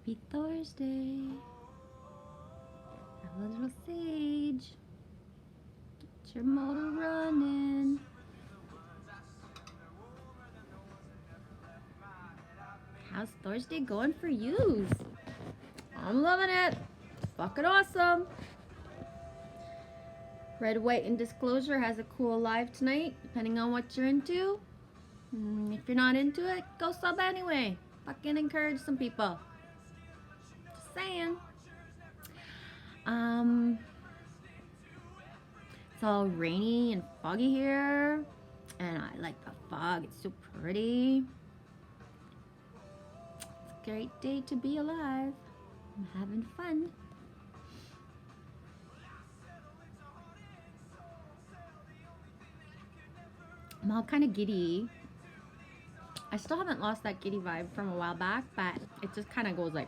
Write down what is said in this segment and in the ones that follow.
Happy Thursday. Have a little sage. Get your motor running. How's Thursday going for yous? I'm loving it. Fucking awesome. Red, White, and Disclosure has a cool live tonight, depending on what you're into. If you're not into it, go sub anyway. Fucking encourage some people. Just saying. It's all rainy and foggy here, and I like the fog. It's so pretty. It's a great day to be alive. I'm having fun. I'm all kind of giddy. I still haven't lost that giddy vibe from a while back, but it just kind of goes like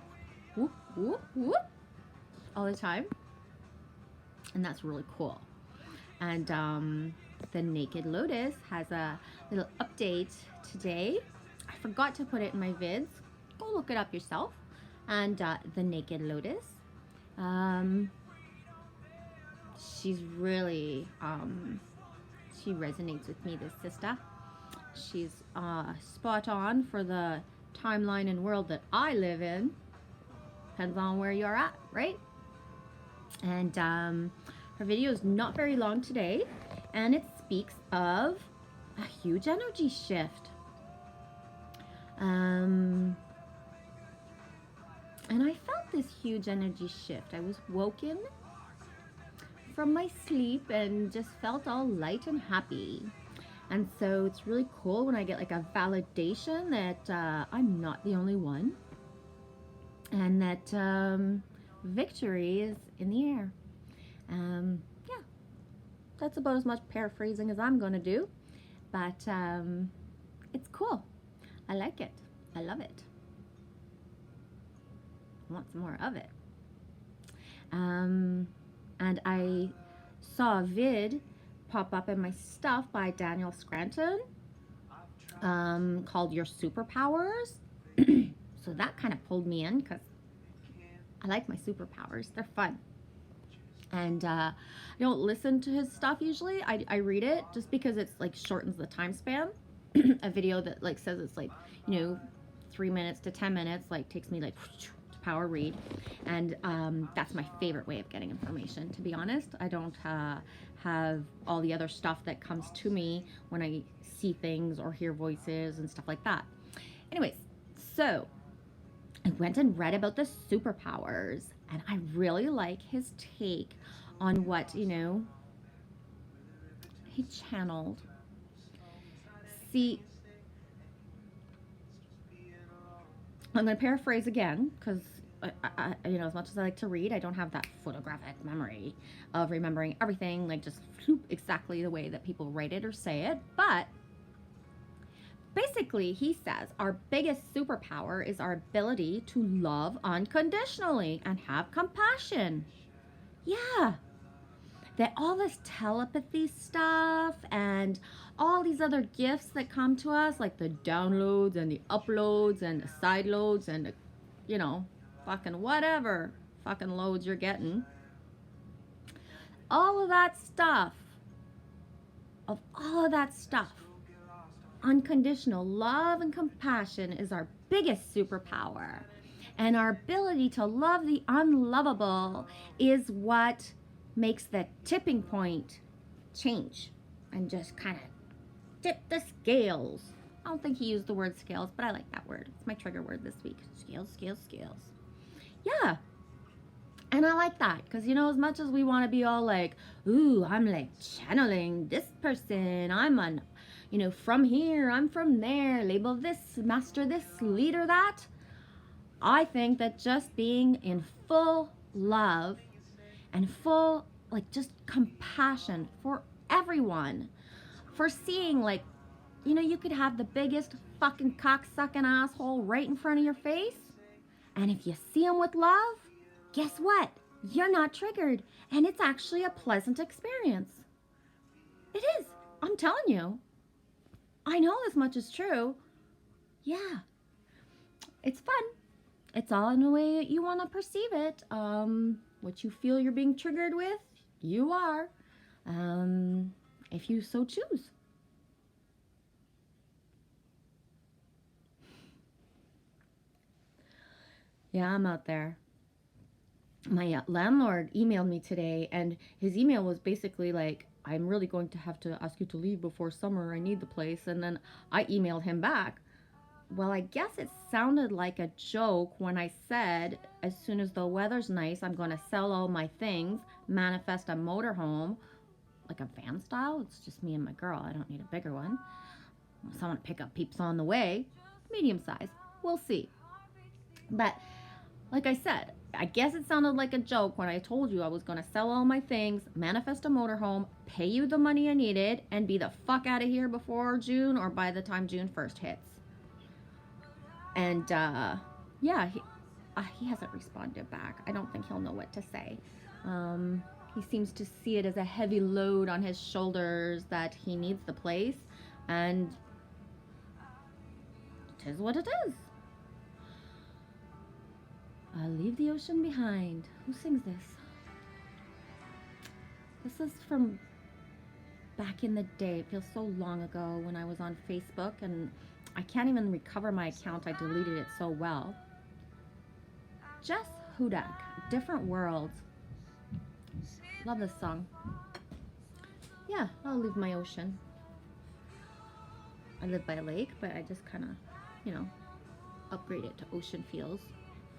whoop, whoop, whoop all the time. And that's really cool. And the Naked Lotus has a little update today. I forgot to put it in my vids. Go look it up yourself. And the Naked Lotus. She's really, she resonates with me, this sister. She's spot on for the timeline and world that I live in. Depends on where you're at, right? And her video is not very long today, and it speaks of a huge energy shift. And I felt this huge energy shift. I was woken from my sleep and just felt all light and happy. And so it's really cool when I get like a validation that I'm not the only one, and that victory is in the air. Yeah, that's about as much paraphrasing as I'm gonna do, but it's cool. I like it. I love it. I want some more of it. And I saw a vid pop up in my stuff by Daniel Scranton called Your Superpowers. So that kind of pulled me in because I like my superpowers. They're fun. And I don't listen to his stuff usually. I read it just because it's like shortens the time span. A video that like says it's like, 3 minutes to 10 minutes, like takes me like to power read. And that's my favorite way of getting information, to be honest. I don't have all the other stuff that comes to me when I see things or hear voices and stuff like that. Anyways, so I went and read about the superpowers, and I really like his take on what, he channeled. See, I'm going to paraphrase again because, as much as I like to read, I don't have that photographic memory of remembering everything, like just exactly the way that people write it or say it. But basically, he says our biggest superpower is our ability to love unconditionally and have compassion. Yeah. That all this telepathy stuff and all these other gifts that come to us, like the downloads and the uploads and the side loads and the, fucking whatever fucking loads you're getting. All of that stuff, unconditional love and compassion is our biggest superpower. And our ability to love the unlovable is what makes the tipping point change and just kind of tip the scales. I don't think he used the word scales, but I like that word. It's my trigger word this week. Scales, scales, scales. Yeah. And I like that because, as much as we want to be all like, ooh, I'm like channeling this person. I'm from here, I'm from there, label this, master this, leader that. I think that just being in full love and full, just compassion for everyone, for seeing, you could have the biggest fucking cocksucking asshole right in front of your face, and if you see him with love, guess what? You're not triggered, and it's actually a pleasant experience. It is. I'm telling you. I know this much is true. Yeah. It's fun. It's all in the way you want to perceive it. What you feel you're being triggered with, you are. If you so choose. Yeah, I'm out there. My landlord emailed me today, and his email was basically like, I'm really going to have to ask you to leave before summer. I need the place. And then I emailed him back. Well, I guess it sounded like a joke when I said, as soon as the weather's nice, I'm going to sell all my things, manifest a motorhome, like a van style. It's just me and my girl. I don't need a bigger one. So I want to pick up peeps on the way, medium size. We'll see. But like I said, I guess it sounded like a joke when I told you I was going to sell all my things, manifest a motorhome, pay you the money I needed, and be the fuck out of here before June or by the time June 1st hits. And yeah, he hasn't responded back. I don't think he'll know what to say. He seems to see it as a heavy load on his shoulders that he needs the place, and it is what it is. I'll leave the ocean behind. Who sings this? This is from back in the day. It feels so long ago when I was on Facebook, and I can't even recover my account. I deleted it so well. Jess Hudak, Different Worlds. Love this song. Yeah, I'll leave my ocean. I live by a lake, but I just kind of, upgrade it to ocean feels.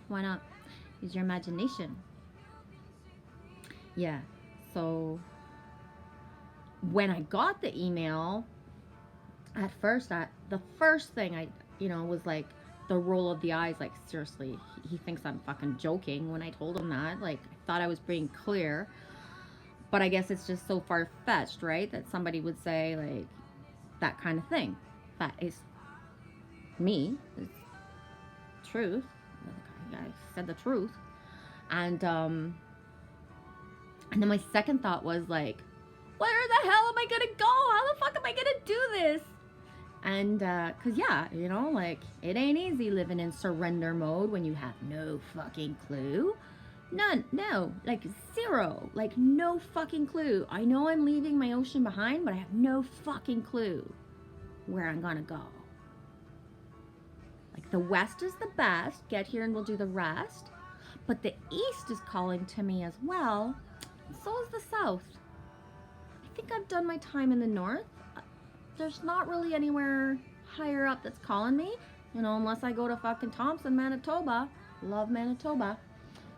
Why not? Use your imagination. Yeah, so when I got the email, at first, the first thing I, was like the roll of the eyes, like, seriously, he thinks I'm fucking joking when I told him that. Like, I thought I was being clear, but I guess it's just so far-fetched, right? That somebody would say, like, that kind of thing. That is me. It's truth. I said the truth. And then my second thought was like, where the hell am I gonna go? How the fuck am I gonna do this? And cause yeah, like, it ain't easy living in surrender mode when you have no fucking clue. None, no, like zero, like no fucking clue. I know I'm leaving my ocean behind, but I have no fucking clue where I'm gonna go. Like, the West is the best, get here and we'll do the rest. But the East is calling to me as well, and so is the South. I think I've done my time in the North. There's not really anywhere higher up that's calling me, unless I go to fucking Thompson, Manitoba. Love Manitoba.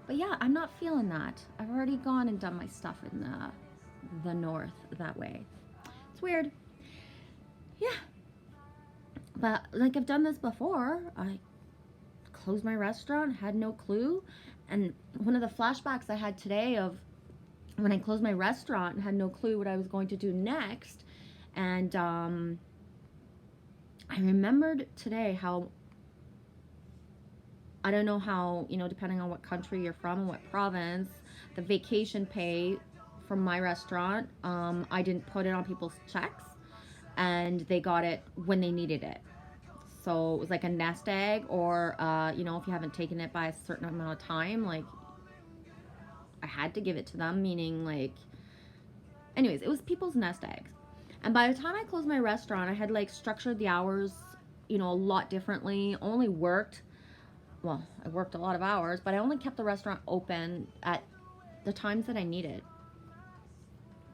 But yeah, I'm not feeling that. I've already gone and done my stuff in the North that way. It's weird. Yeah. But like, I've done this before. I closed my restaurant, had no clue. And one of the flashbacks I had today of when I closed my restaurant and had no clue what I was going to do next. And I remembered today how, I don't know how, depending on what country you're from and what province, the vacation pay from my restaurant, I didn't put it on people's checks, and they got it when they needed it. So it was like a nest egg, or, if you haven't taken it by a certain amount of time, like, I had to give it to them, meaning, like, anyways, it was people's nest eggs. And by the time I closed my restaurant, I had, like, structured the hours, a lot differently. I worked a lot of hours, but I only kept the restaurant open at the times that I needed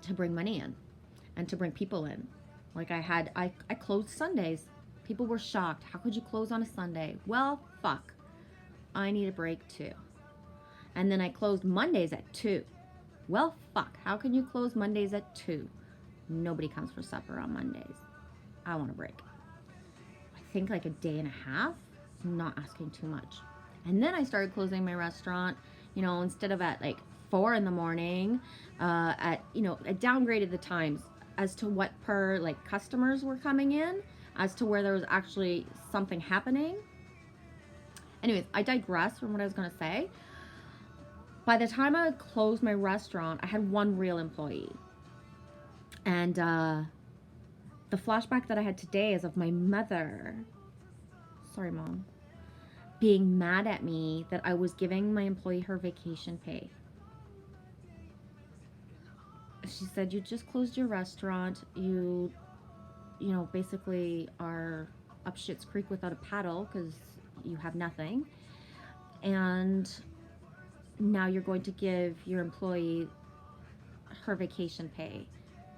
to bring money in and to bring people in. Like, I closed Sundays. People were shocked. How could you close on a Sunday? Well, fuck. I need a break too. And then I closed Mondays at 2. Well, fuck. How can you close Mondays at 2? Nobody comes for supper on Mondays. I want a break. I think like a day and a half. I'm not asking too much. And then I started closing my restaurant, instead of at like 4 in the morning, I downgraded the times as to what per like customers were coming in, as to where there was actually something happening. Anyways, I digress from what I was going to say. By the time I closed my restaurant, I had one real employee. And the flashback that I had today is of my mother. Sorry, Mom. being mad at me that I was giving my employee her vacation pay. She said, you just closed your restaurant. You know, basically are up shit's creek without a paddle because you have nothing. And now you're going to give your employee her vacation pay.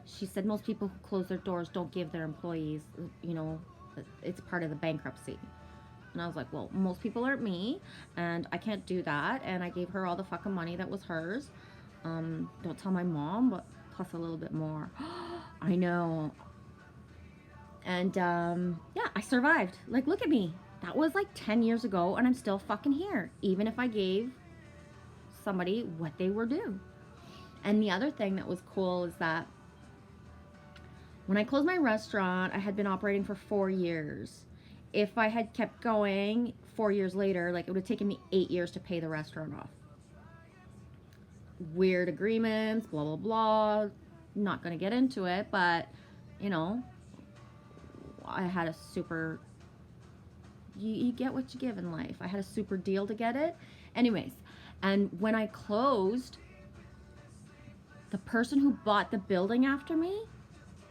She said most people who close their doors don't give their employees, you know, it's part of the bankruptcy. And I was like, well, most people aren't me, and I can't do that. And I gave her all the fucking money that was hers. Don't tell my mom, but plus a little bit more. I know. And yeah, I survived. Like, look at me. That was like 10 years ago, and I'm still fucking here, even if I gave somebody what they were due. And the other thing that was cool is that when I closed my restaurant, I had been operating for 4 years. If I had kept going 4 years later, like, it would have taken me 8 years to pay the restaurant off. Weird agreements, blah, blah, blah. Not going to get into it, but, you know, I had a super, you get what you give in life. I had a super deal to get it. Anyways, and when I closed, the person who bought the building after me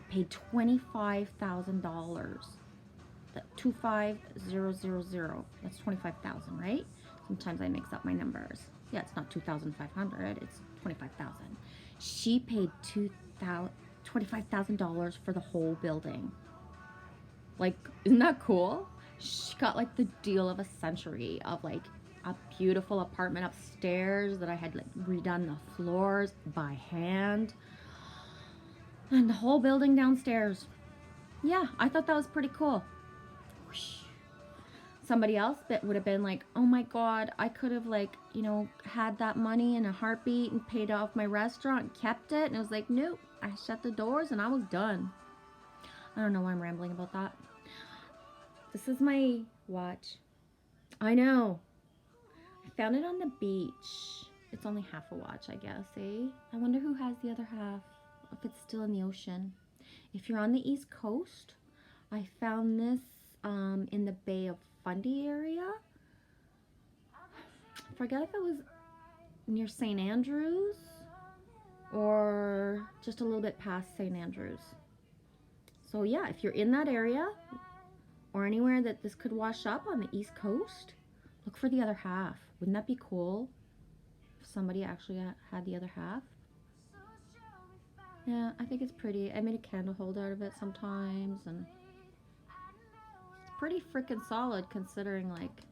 paid $25,000. 25000. That's 25,000, right? Sometimes I mix up my numbers. Yeah, it's not 2,500. It's 25,000. She paid $25,000 for the whole building. Like, isn't that cool? She got like the deal of a century of like a beautiful apartment upstairs that I had like redone the floors by hand, and the whole building downstairs. Yeah, I thought that was pretty cool. Somebody else that would have been like, oh my god, I could have, like, you know, had that money in a heartbeat and paid off my restaurant and kept it. And it was like, nope, I shut the doors and I was done. I don't know why I'm rambling about that. This is my watch. I know. I found it on the beach. It's only half a watch, I guess, eh? I wonder who has the other half, if it's still in the ocean. If you're on the East Coast, I found this in the Bay of Fundy area. I forget if it was near St. Andrews or just a little bit past St. Andrews. So yeah, if you're in that area or anywhere that this could wash up on the East Coast, look for the other half. Wouldn't that be cool if somebody actually had the other half? Yeah, I think it's pretty. I made a candle holder out of it sometimes, and it's pretty freaking solid considering like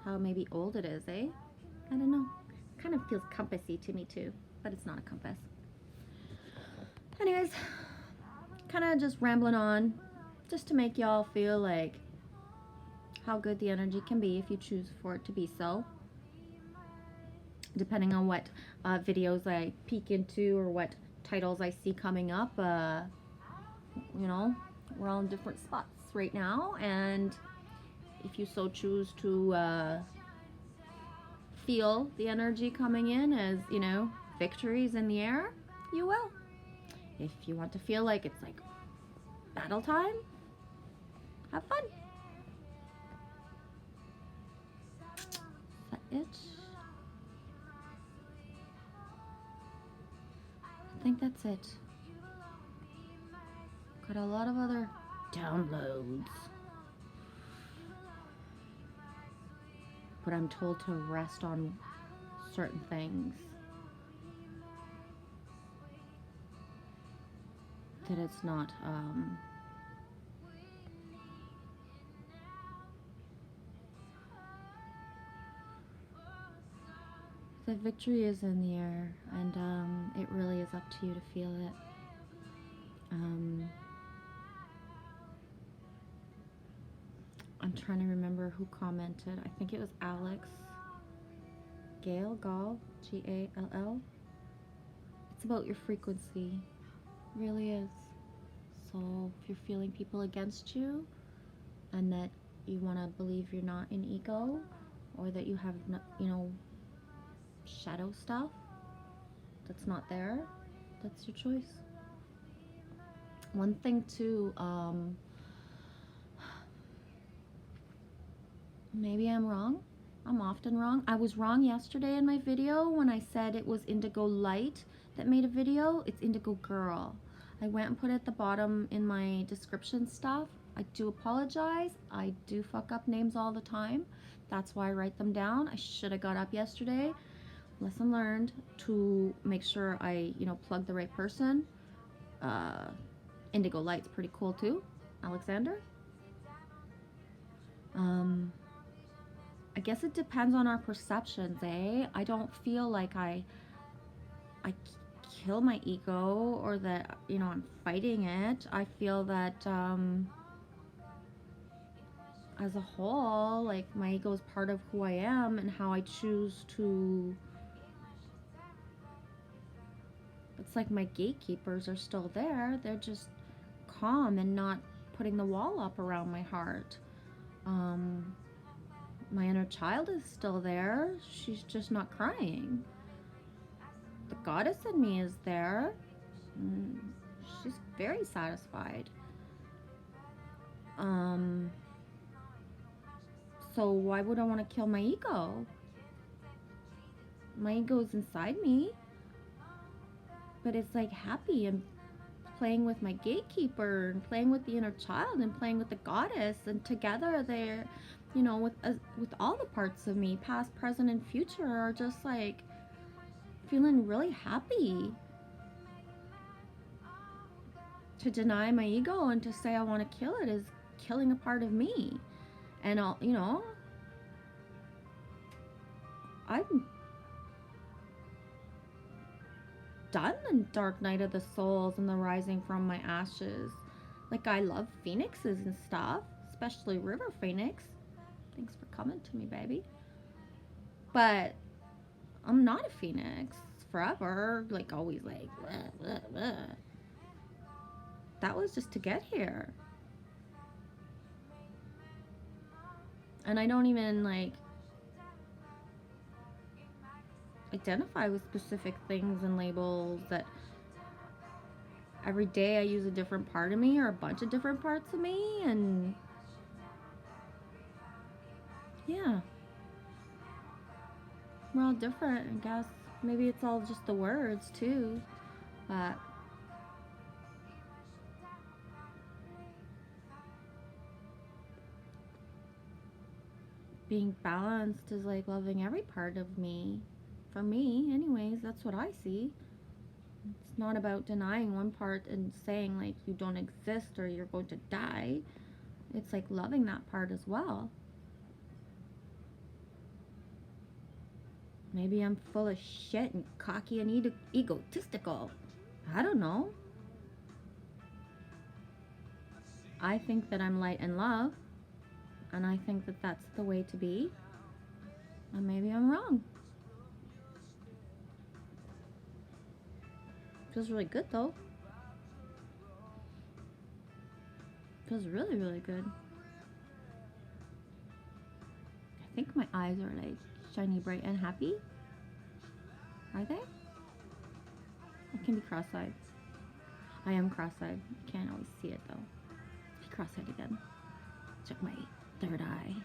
how maybe old it is, eh? I don't know. It kind of feels compassy to me too, but it's not a compass. Anyways, kind of just rambling on just to make y'all feel like how good the energy can be if you choose for it to be so. Depending on what videos I peek into or what titles I see coming up, you know, we're all in different spots right now, and if you so choose to feel the energy coming in as, you know, victories in the air, you will. If you want to feel like it's like battle time, have fun. Is that it? I think that's it. Got a lot of other downloads, but I'm told to rest on certain things, that it's not the victory is in the air, and it really is up to you to feel it. I'm trying to remember who commented. I think it was Alex Gall, Gall. It's about your frequency. It really is. So if you're feeling people against you, and that you want to believe you're not in ego, or that you have, you know, shadow stuff that's not there, that's your choice. One thing too, Maybe I'm wrong. I'm often wrong. I was wrong yesterday in my video when I said it was Indigo Light that made a video. It's Indigo Girl. I went and put it at the bottom in my description stuff. I do apologize. I do fuck up names all the time. That's why I write them down. I should have got up yesterday. Lesson learned, to make sure I, plug the right person. Indigo Light's pretty cool too. Alexander. I guess it depends on our perceptions, eh? I don't feel like I kill my ego, or that, I'm fighting it. I feel that as a whole, like, my ego is part of who I am, and how I choose to. It's like my gatekeepers are still there. They're just calm and not putting the wall up around my heart. My inner child is still there. She's just not crying. The goddess in me is there. She's very satisfied. So why would I want to kill my ego? My ego is inside me, but it's like happy and playing with my gatekeeper, and playing with the inner child, and playing with the goddess, and together they're, with all the parts of me, past, present, and future, are just like feeling really happy. To deny my ego and to say I want to kill it is killing a part of me. And I'm done the dark night of the souls and the rising from my ashes. Like, I love phoenixes and stuff, especially River Phoenix. Thanks for coming to me, baby. But I'm not a phoenix forever, like, always, like, blah, blah, blah. That was just to get here. And I don't even, like, identify with specific things and labels. That every day I use a different part of me, or a bunch of different parts of me, and yeah, we're all different, I guess. Maybe it's all just the words too, but being balanced is like loving every part of me. For me, anyways, that's what I see. It's not about denying one part and saying, like, you don't exist or you're going to die. It's like loving that part as well. Maybe I'm full of shit and cocky and egotistical. I don't know. I think that I'm light and love, and I think that that's the way to be. And maybe I'm wrong. Feels really good though. Feels really, really good. I think my eyes are like shiny, bright, and happy. Are they? I can be cross-eyed. I am cross-eyed. I can't always see it though. Let's be cross-eyed again. Check my third eye.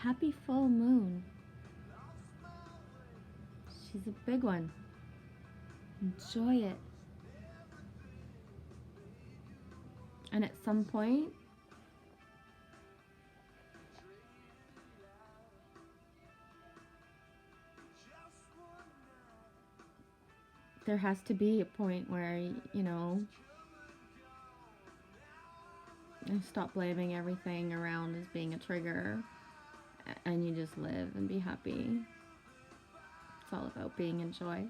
Happy full moon. She's a big one. Enjoy it. And at some point, there has to be a point where, I stop blaming everything around as being a trigger, and you just live and be happy. It's all about being in joy.